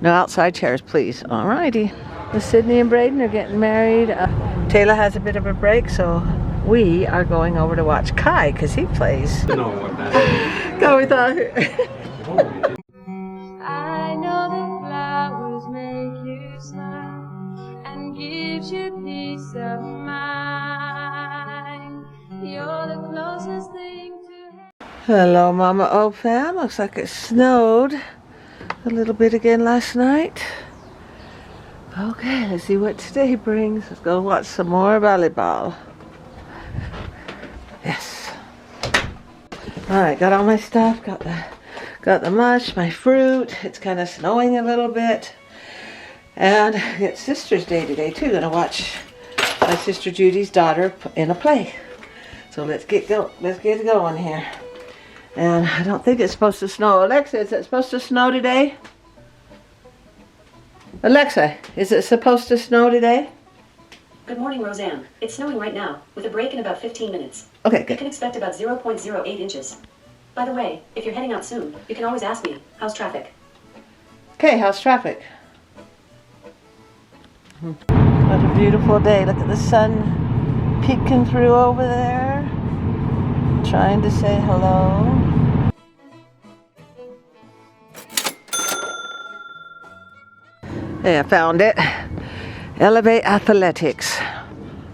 No outside chairs, please. Alrighty. Sydney and Braden are getting married. Taylor has a bit of a break, so we are going over to watch Kai because he plays. I know what that is. Go, we thought. I know that flowers make you smile and gives you peace of mind. You're the closest thing to Hello, Momma O fam. Looks like it snowed a little bit again last night. Okay, let's see what today brings. Let's go watch some more volleyball. Yes. Alright, got all my stuff. Got the mush, my fruit. It's kind of snowing a little bit. And it's Sister's Day today too. Gonna watch my sister Judy's daughter in a play. So let's get going here. And I don't think it's supposed to snow. Alexa, is it supposed to snow today? Alexa, is it supposed to snow today? Good morning, Roseanne. It's snowing right now, with a break in about 15 minutes. Okay, You good. can expect about 0.08 inches. By the way, if you're heading out soon, you can always ask me, how's traffic? Okay, how's traffic? What a beautiful day. Look at the sun peeking through over there. Trying to say hello. Hey, I found it. Elevate Athletics.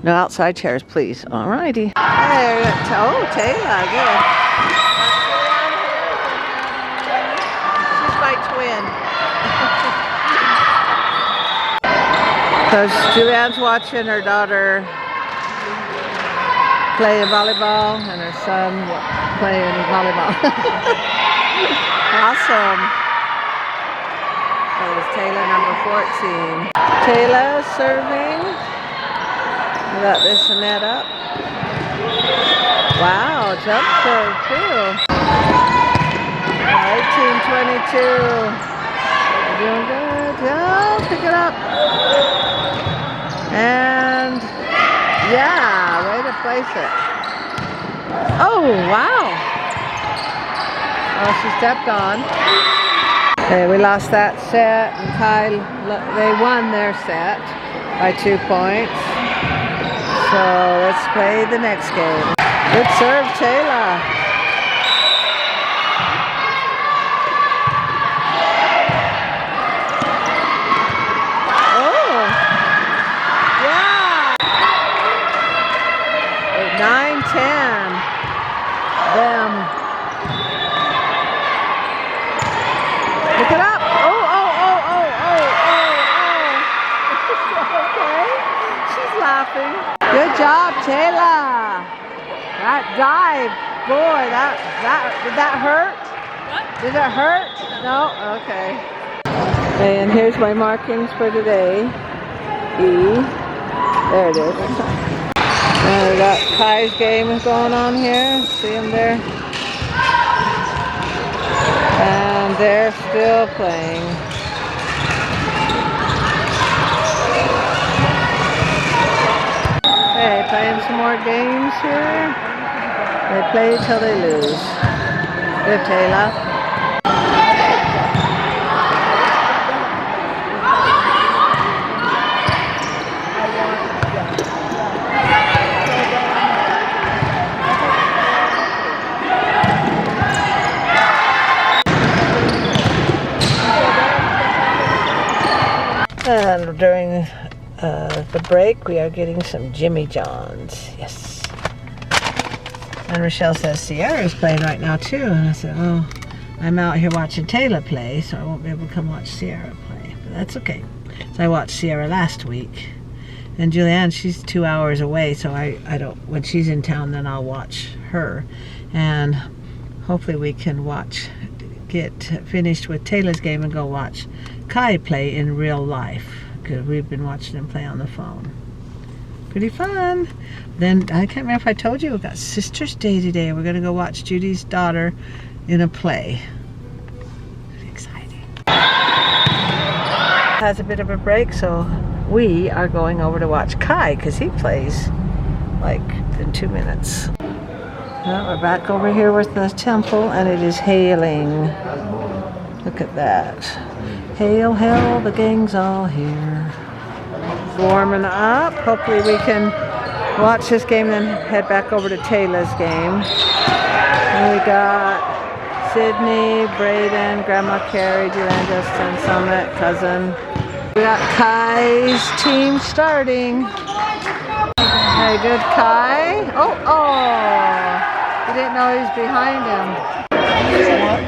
No outside chairs, please. Alrighty. There, oh, Taylor, good. She's my twin. Because Julianne's watching her daughter playing volleyball and her son playing volleyball. Awesome. That was Taylor, number 14. Taylor serving. We got this net up. Wow, jump serve too. 18-22. You're doing good. Yeah, pick it up. And yeah, way to place it. Oh, wow. Oh, she stepped on. Okay, we lost that set, and Kyle, they won their set by 2 points. So let's play the next game. Good serve, Taylor. Oh, yeah. 9-10. Them. Look it up. Oh. Okay. She's laughing. Good job, Taylor. That dive. Boy, did that hurt? What? Did it hurt? No? Okay. And here's my markings for today. E. There it is. And we got Kai's game going on here. See him there? And they're still playing. Okay, playing some more games here. They play till they lose. Good, Taylor. And during the break, we are getting some Jimmy John's. Yes. And Rochelle says Sierra's playing right now too. And I said, oh, I'm out here watching Taylor play, so I won't be able to come watch Sierra play. But that's okay. So I watched Sierra last week. And Julianne, she's 2 hours away, so I don't, when she's in town, then I'll watch her. And hopefully we can get finished with Taylor's game and go watch Kai play in real life, because we've been watching him play on the phone. Pretty fun. Then I can't remember if I told you, we've got Sister's Day today. We're going to go watch Judy's daughter in a play. Pretty exciting. Has a bit of a break, so we are going over to watch Kai because he plays like in 2 minutes. Well, we're back over here with the temple, and it is hailing. Look at that. Hail, hail, the gang's all here. Warming up. Hopefully we can watch this game and then head back over to Taylor's game. And we got Sydney, Braden, Grandma Carrie, Deland, Justin, Summit, Cousin. We got Kai's team starting. Very good, Kai. Oh, he didn't know he was behind him.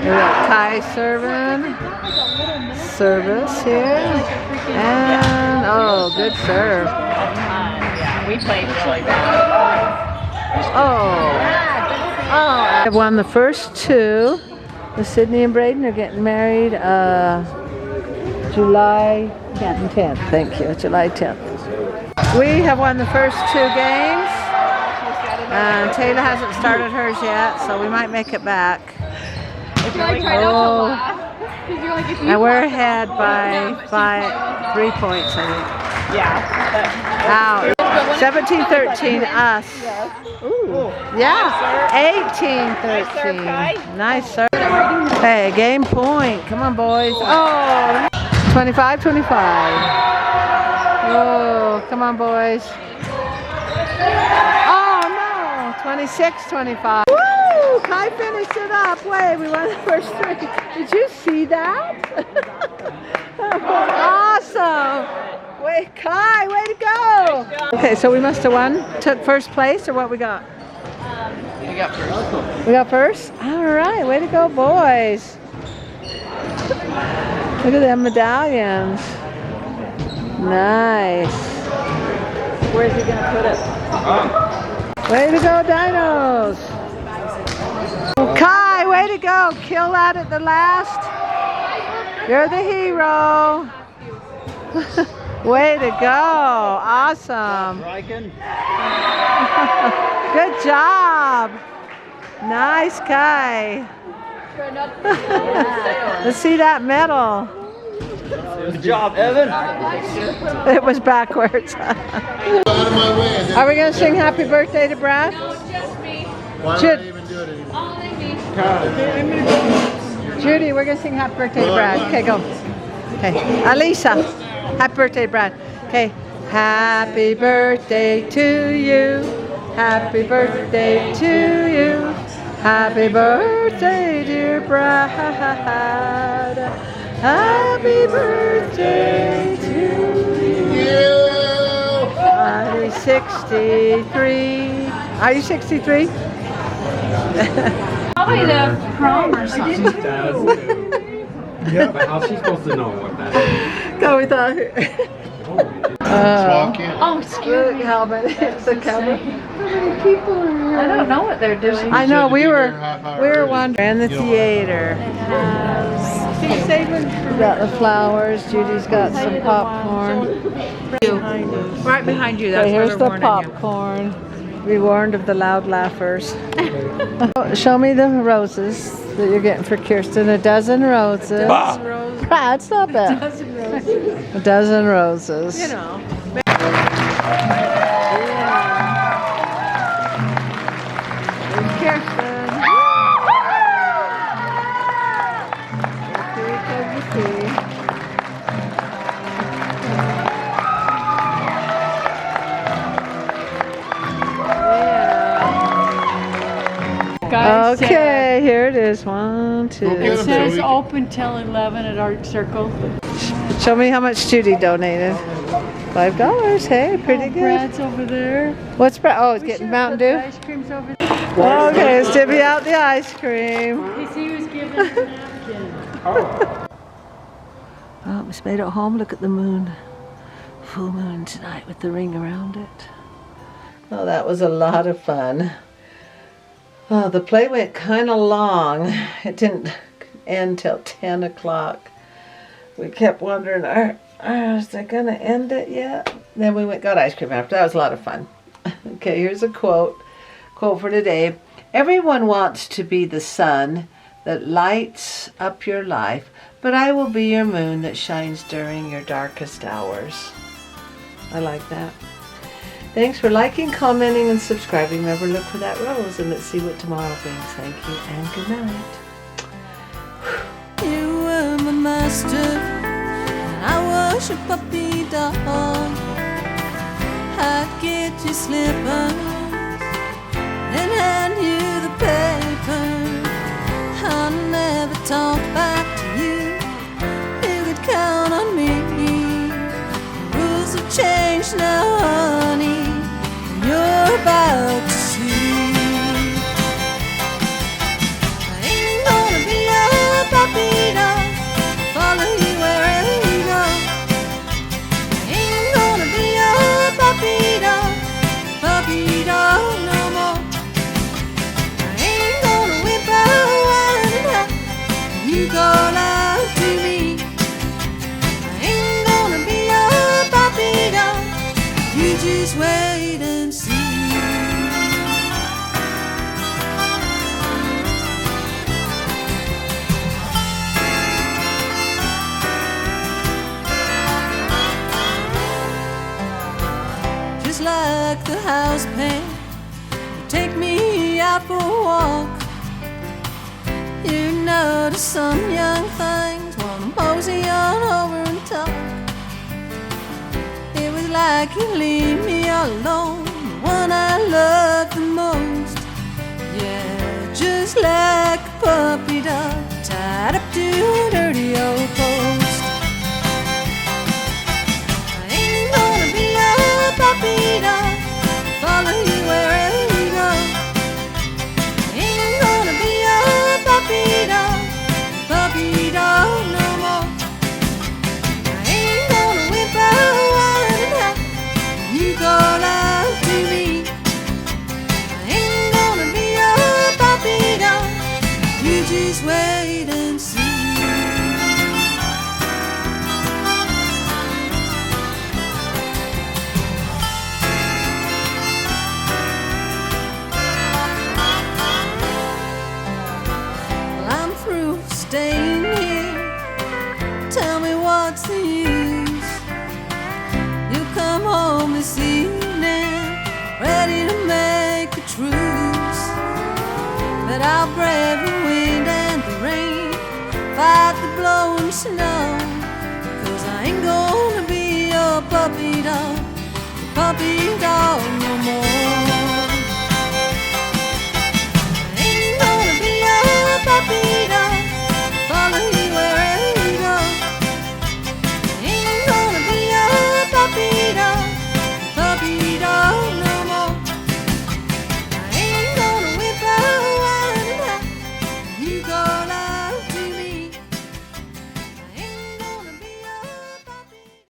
We got Kai serving. Service here. And, good serve. We played really bad. I've won the first two. The Sydney and Braden are getting married July 10th. Thank you, July 10th. We have won the first two games. Taylor hasn't started hers yet, so we might make it back. And we're ahead by 3 points, I think. Yeah. Out. 17-13 us. Ooh. Yeah. 18-13. Nice serve. Hey, game point. Come on, boys. 25-25. Oh, come on, boys. 26-25. Woo! Kai finished it up. Wait, we won the first three. Did you see that? Awesome. Wait, Kai, way to go. Okay, so we must have won. Took first place, or what we got? We got first. We got first? All right, way to go, boys. Look at them medallions. Nice. Where's he going to put it? Way to go, Dinos! Kai, way to go! Kill that at the last. You're the hero. Way to go! Awesome. Good job. Nice, Kai. Let's see that medal. Good job, Evan. It was backwards. Are we going to sing happy birthday to Brad? No, just me. Why not even do it anymore? Only me. Judy, we're going to sing happy birthday to Brad. Okay, go. Okay. Alisa, happy birthday to Brad. Okay. Happy birthday to you. Happy birthday to you. Happy birthday, dear Brad. Happy birthday to you. I'm 63. Are you 63? Probably the prom or something. Yeah, but how's she supposed to know what that is? Go with that. Walk in. Oh, excuse me. Helmet. It's a helmet. How many people are here? I don't know what they're doing. I know, we were early. wondering. In the theater. Got the flowers. Judy's got some popcorn. Right behind you. Okay, here's the popcorn. Be warned of the loud laughers. Show me the roses that you're getting for Kirsten. A dozen roses. That's not bad. A dozen roses. You know. Here's Kirsten. Okay, here it is. 1, 2. It says Open till 11 at Art Circle. Show me how much Judy donated. $5. Hey, pretty good. Brad's over there. What's Brad? Oh, it's getting Mountain Dew. Ice cream's over there. Okay, let's divvy out the ice cream. He was giving a napkin. Oh, Miss made it home. Look at the moon. Full moon tonight with the ring around it. Oh, that was a lot of fun. Oh, the play went kind of long. It didn't end till 10 o'clock. We kept wondering, is they going to end it yet? Then we got ice cream after. That was a lot of fun. Okay, here's a quote. Quote for today. Everyone wants to be the sun that lights up your life, but I will be your moon that shines during your darkest hours. I like that. Thanks for liking, commenting, and subscribing. Remember, look for that rose, and let's see what tomorrow brings. Thank you, and good night. You were my master. was your puppy dog, I'd get your slippers and hand you the paper. I'll never talk back to you. You could count on me. Rules have changed now, honey, and you're about to see. I ain't gonna be your puppy dog, follow you wherever you go. I ain't gonna be your puppy dog no more. I ain't gonna whip out one and out, you call out to me. I ain't gonna be your puppy dog, you just wait and see. Just like the house paint, you take me out for a walk. You notice some young things, wanna mosey on over and talk. It was like you leave me all alone, the one I love the most. Yeah, just like a puppy dog tied up to a dirty old post. I ain't gonna be your puppy dog, follow you wherever you go. I ain't gonna be your puppy dog no more. I ain't gonna whip out one and out, you call out to me. I ain't gonna be your puppy dog, you just wait and see. Well, I'm through staying here. Tell me what's the use. You come home this evening, ready to make a truce. But I'll brave the wind and the rain, fight the blowing snow. 'Cause I ain't gonna be your puppy dog no more.